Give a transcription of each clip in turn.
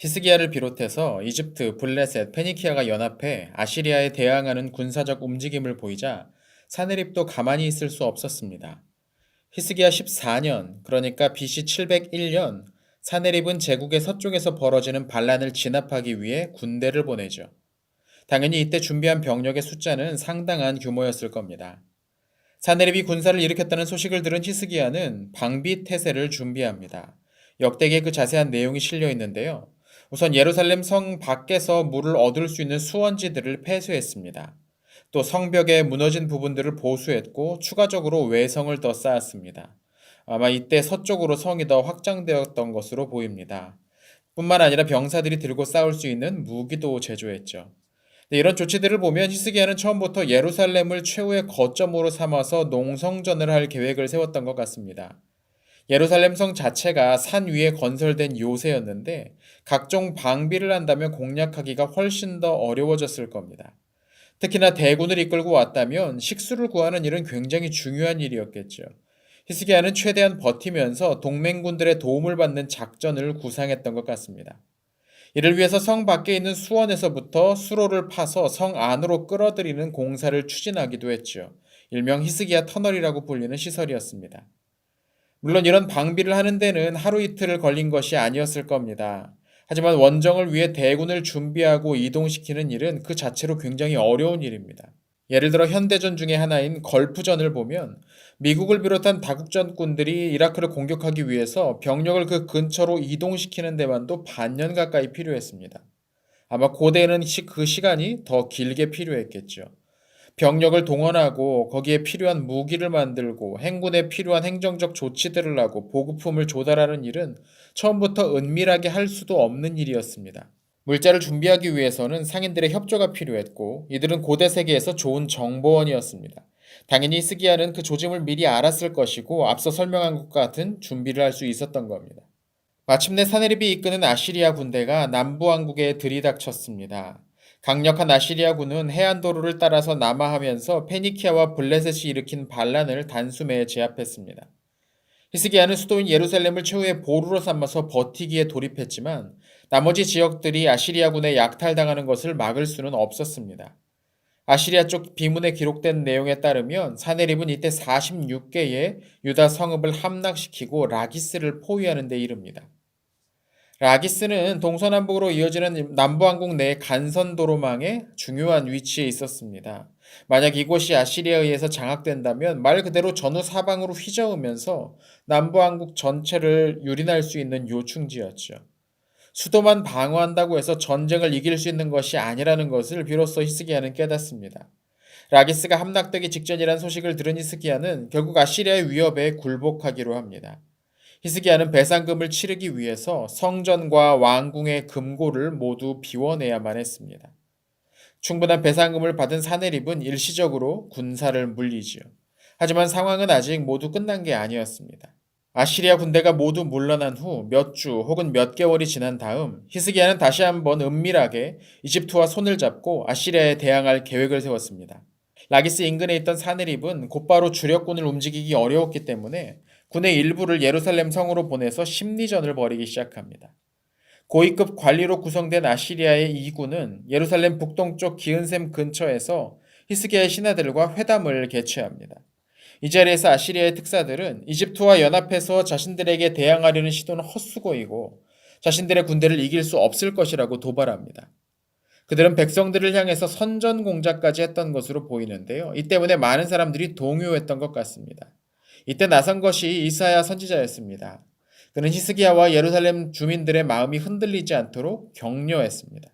히스기야를 비롯해서 이집트, 블레셋, 페니키아가 연합해 아시리아에 대항하는 군사적 움직임을 보이자 사네립도 가만히 있을 수 없었습니다. 히스기야 14년, 그러니까 BC 701년, 사네립은 제국의 서쪽에서 벌어지는 반란을 진압하기 위해 군대를 보내죠. 당연히 이때 준비한 병력의 숫자는 상당한 규모였을 겁니다. 사네립이 군사를 일으켰다는 소식을 들은 히스기야는 방비 태세를 준비합니다. 역대기에 그 자세한 내용이 실려 있는데요. 우선 예루살렘 성 밖에서 물을 얻을 수 있는 수원지들을 폐쇄했습니다. 또 성벽의 무너진 부분들을 보수했고 추가적으로 외성을 더 쌓았습니다. 아마 이때 서쪽으로 성이 더 확장되었던 것으로 보입니다. 뿐만 아니라 병사들이 들고 싸울 수 있는 무기도 제조했죠. 이런 조치들을 보면 히스기야는 처음부터 예루살렘을 최후의 거점으로 삼아서 농성전을 할 계획을 세웠던 것 같습니다. 예루살렘 성 자체가 산 위에 건설된 요새였는데 각종 방비를 한다면 공략하기가 훨씬 더 어려워졌을 겁니다. 특히나 대군을 이끌고 왔다면 식수를 구하는 일은 굉장히 중요한 일이었겠죠. 히스기야는 최대한 버티면서 동맹군들의 도움을 받는 작전을 구상했던 것 같습니다. 이를 위해서 성 밖에 있는 수원에서부터 수로를 파서 성 안으로 끌어들이는 공사를 추진하기도 했죠. 일명 히스기야 터널이라고 불리는 시설이었습니다. 물론 이런 방비를 하는 데는 하루 이틀을 걸린 것이 아니었을 겁니다. 하지만 원정을 위해 대군을 준비하고 이동시키는 일은 그 자체로 굉장히 어려운 일입니다. 예를 들어 현대전 중에 하나인 걸프전을 보면 미국을 비롯한 다국전군들이 이라크를 공격하기 위해서 병력을 그 근처로 이동시키는 데만도 반년 가까이 필요했습니다. 아마 고대에는 그 시간이 더 길게 필요했겠죠. 병력을 동원하고 거기에 필요한 무기를 만들고 행군에 필요한 행정적 조치들을 하고 보급품을 조달하는 일은 처음부터 은밀하게 할 수도 없는 일이었습니다. 물자를 준비하기 위해서는 상인들의 협조가 필요했고 이들은 고대 세계에서 좋은 정보원이었습니다. 당연히 히스기야는 그 조짐을 미리 알았을 것이고 앞서 설명한 것과 같은 준비를 할 수 있었던 겁니다. 마침내 사네립이 이끄는 아시리아 군대가 남부왕국에 들이닥쳤습니다. 강력한 아시리아군은 해안도로를 따라서 남하하면서 페니키아와 블레셋이 일으킨 반란을 단숨에 제압했습니다. 히스기야는 수도인 예루살렘을 최후의 보루로 삼아서 버티기에 돌입했지만 나머지 지역들이 아시리아군에 약탈당하는 것을 막을 수는 없었습니다. 아시리아 쪽 비문에 기록된 내용에 따르면 사네립은 이때 46개의 유다 성읍을 함락시키고 라기스를 포위하는 데 이릅니다. 라기스는 동서남북으로 이어지는 남부왕국 내 간선도로망의 중요한 위치에 있었습니다. 만약 이곳이 아시리아에 의해서 장악된다면 말 그대로 전후 사방으로 휘저으면서 남부왕국 전체를 유린할 수 있는 요충지였죠. 수도만 방어한다고 해서 전쟁을 이길 수 있는 것이 아니라는 것을 비로소 히스기야는 깨닫습니다. 라기스가 함락되기 직전이라는 소식을 들은 히스기야는 결국 아시리아의 위협에 굴복하기로 합니다. 히스기야는 배상금을 치르기 위해서 성전과 왕궁의 금고를 모두 비워내야만 했습니다. 충분한 배상금을 받은 사네립은 일시적으로 군사를 물리지요. 하지만 상황은 아직 모두 끝난 게 아니었습니다. 아시리아 군대가 모두 물러난 후 몇 주 혹은 몇 개월이 지난 다음 히스기야는 다시 한번 은밀하게 이집트와 손을 잡고 아시리아에 대항할 계획을 세웠습니다. 라기스 인근에 있던 사네립은 곧바로 주력군을 움직이기 어려웠기 때문에 군의 일부를 예루살렘 성으로 보내서 심리전을 벌이기 시작합니다. 고위급 관리로 구성된 아시리아의 2군은 예루살렘 북동쪽 기은샘 근처에서 히스기야의 신하들과 회담을 개최합니다. 이 자리에서 아시리아의 특사들은 이집트와 연합해서 자신들에게 대항하려는 시도는 헛수고이고 자신들의 군대를 이길 수 없을 것이라고 도발합니다. 그들은 백성들을 향해서 선전 공작까지 했던 것으로 보이는데요. 이 때문에 많은 사람들이 동요했던 것 같습니다. 이때 나선 것이 이사야 선지자였습니다. 그는 히스기야와 예루살렘 주민들의 마음이 흔들리지 않도록 격려했습니다.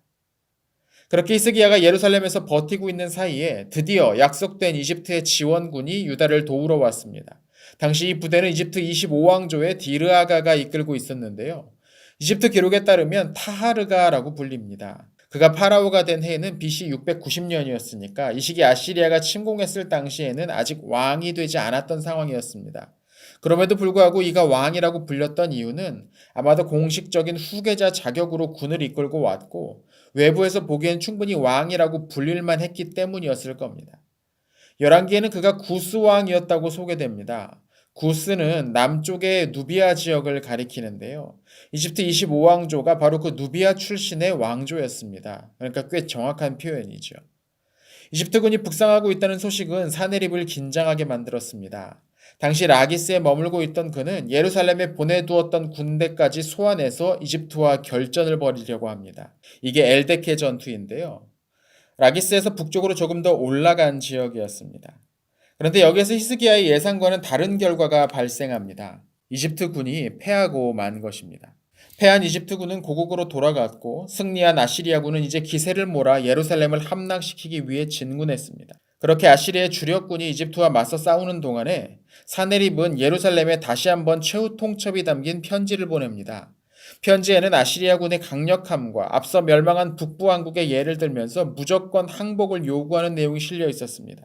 그렇게 히스기야가 예루살렘에서 버티고 있는 사이에 드디어 약속된 이집트의 지원군이 유다를 도우러 왔습니다. 당시 이 부대는 이집트 25왕조의 디르아가가 이끌고 있었는데요. 이집트 기록에 따르면 타하르가라고 불립니다. 그가 파라오가 된 해에는 BC 690년이었으니까 이 시기 아시리아가 침공했을 당시에는 아직 왕이 되지 않았던 상황이었습니다. 그럼에도 불구하고 이가 왕이라고 불렸던 이유는 아마도 공식적인 후계자 자격으로 군을 이끌고 왔고 외부에서 보기엔 충분히 왕이라고 불릴만 했기 때문이었을 겁니다. 열왕기에는 그가 구스왕이었다고 소개됩니다. 구스는 남쪽의 누비아 지역을 가리키는데요. 이집트 25왕조가 바로 그 누비아 출신의 왕조였습니다. 그러니까 꽤 정확한 표현이죠. 이집트군이 북상하고 있다는 소식은 사네립을 긴장하게 만들었습니다. 당시 라기스에 머물고 있던 그는 예루살렘에 보내두었던 군대까지 소환해서 이집트와 결전을 벌이려고 합니다. 이게 엘데케 전투인데요. 라기스에서 북쪽으로 조금 더 올라간 지역이었습니다. 그런데 여기에서 히스기야의 예상과는 다른 결과가 발생합니다. 이집트군이 패하고 만 것입니다. 패한 이집트군은 고국으로 돌아갔고 승리한 아시리아군은 이제 기세를 몰아 예루살렘을 함락시키기 위해 진군했습니다. 그렇게 아시리아의 주력군이 이집트와 맞서 싸우는 동안에 사네립은 예루살렘에 다시 한번 최후 통첩이 담긴 편지를 보냅니다. 편지에는 아시리아군의 강력함과 앞서 멸망한 북부왕국의 예를 들면서 무조건 항복을 요구하는 내용이 실려 있었습니다.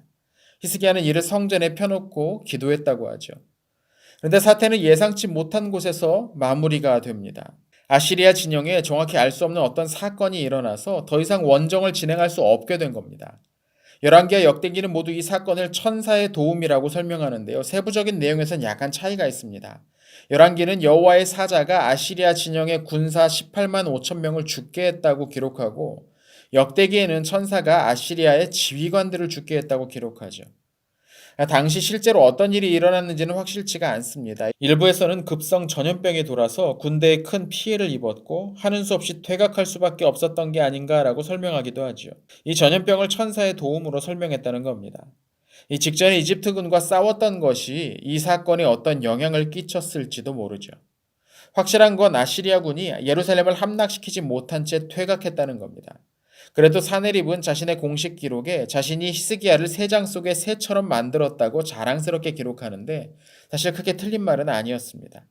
히스기야는 이를 성전에 펴놓고 기도했다고 하죠. 그런데 사태는 예상치 못한 곳에서 마무리가 됩니다. 아시리아 진영에 정확히 알 수 없는 어떤 사건이 일어나서 더 이상 원정을 진행할 수 없게 된 겁니다. 열왕기와 역대기는 모두 이 사건을 천사의 도움이라고 설명하는데요. 세부적인 내용에선 약간 차이가 있습니다. 열왕기는 여호와의 사자가 아시리아 진영의 군사 18만 5천 명을 죽게 했다고 기록하고 역대기에는 천사가 아시리아의 지휘관들을 죽게 했다고 기록하죠. 당시 실제로 어떤 일이 일어났는지는 확실치가 않습니다. 일부에서는 급성 전염병이 돌아서 군대에 큰 피해를 입었고 하는 수 없이 퇴각할 수밖에 없었던 게 아닌가라고 설명하기도 하죠. 이 전염병을 천사의 도움으로 설명했다는 겁니다. 이 직전에 이집트군과 싸웠던 것이 이 사건에 어떤 영향을 끼쳤을지도 모르죠. 확실한 건 아시리아군이 예루살렘을 함락시키지 못한 채 퇴각했다는 겁니다. 그래도 사네립은 자신의 공식 기록에 자신이 히스기야를 새장 속의 새처럼 만들었다고 자랑스럽게 기록하는데 사실 크게 틀린 말은 아니었습니다.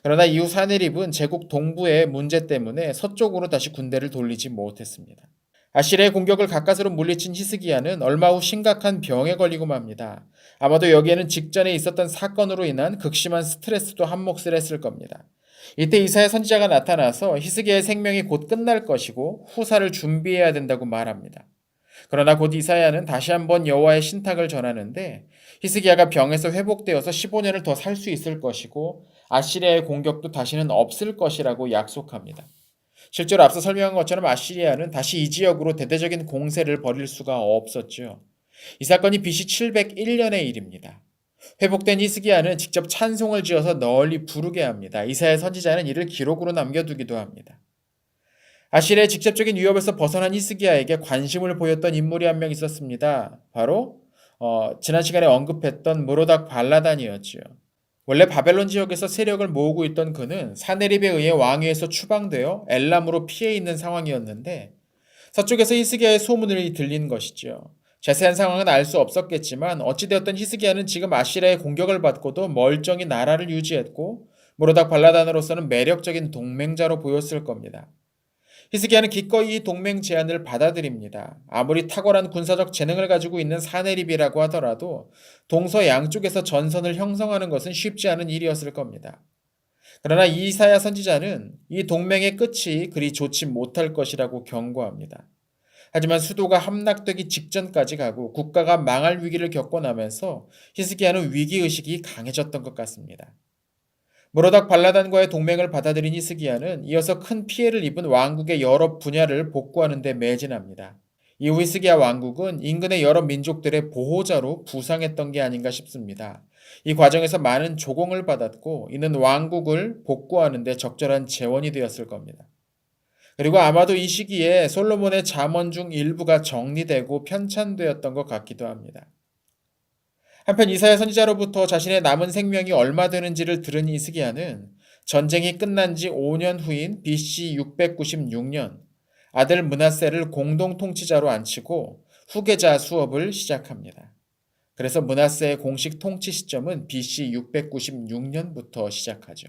그러나 이후 사네립은 제국 동부의 문제 때문에 서쪽으로 다시 군대를 돌리지 못했습니다. 아시리아의 공격을 가까스로 물리친 히스기야는 얼마 후 심각한 병에 걸리고 맙니다. 아마도 여기에는 직전에 있었던 사건으로 인한 극심한 스트레스도 한몫을 했을 겁니다. 이때 이사야 선지자가 나타나서 히스기야의 생명이 곧 끝날 것이고 후사를 준비해야 된다고 말합니다. 그러나 곧 이사야는 다시 한번 여호와의 신탁을 전하는데 히스기야가 병에서 회복되어서 15년을 더 살 수 있을 것이고 아시리아의 공격도 다시는 없을 것이라고 약속합니다. 실제로 앞서 설명한 것처럼 아시리아는 다시 이 지역으로 대대적인 공세를 벌일 수가 없었죠. 이 사건이 BC 701년의 일입니다. 회복된 히스기야는 직접 찬송을 지어서 널리 부르게 합니다. 이사야 선지자는 이를 기록으로 남겨두기도 합니다. 아시리아의 직접적인 위협에서 벗어난 히스기야에게 관심을 보였던 인물이 한 명 있었습니다. 바로 지난 시간에 언급했던 무로닥 발라단이었지요. 원래 바벨론 지역에서 세력을 모으고 있던 그는 사네립에 의해 왕위에서 추방되어 엘람으로 피해 있는 상황이었는데 서쪽에서 히스기야의 소문이 들린 것이죠. 자세한 상황은 알 수 없었겠지만 어찌되었든 히스기야는 지금 아시리아의 공격을 받고도 멀쩡히 나라를 유지했고 무로닥 발라단으로서는 매력적인 동맹자로 보였을 겁니다. 히스기야는 기꺼이 이 동맹 제안을 받아들입니다. 아무리 탁월한 군사적 재능을 가지고 있는 사네립이라고 하더라도 동서 양쪽에서 전선을 형성하는 것은 쉽지 않은 일이었을 겁니다. 그러나 이사야 선지자는 이 동맹의 끝이 그리 좋지 못할 것이라고 경고합니다. 하지만 수도가 함락되기 직전까지 가고 국가가 망할 위기를 겪고 나면서 히스기야는 위기의식이 강해졌던 것 같습니다. 무로닥 발라단과의 동맹을 받아들인 히스기야는 이어서 큰 피해를 입은 왕국의 여러 분야를 복구하는 데 매진합니다. 이후 히스기야 왕국은 인근의 여러 민족들의 보호자로 부상했던 게 아닌가 싶습니다. 이 과정에서 많은 조공을 받았고 이는 왕국을 복구하는 데 적절한 재원이 되었을 겁니다. 그리고 아마도 이 시기에 솔로몬의 잠언 중 일부가 정리되고 편찬되었던 것 같기도 합니다. 한편 이사야 선지자로부터 자신의 남은 생명이 얼마 되는지를 들은 히스기야는 전쟁이 끝난 지 5년 후인 BC 696년 아들 므낫세를 공동 통치자로 앉히고 후계자 수업을 시작합니다. 그래서 므낫세의 공식 통치 시점은 BC 696년부터 시작하죠.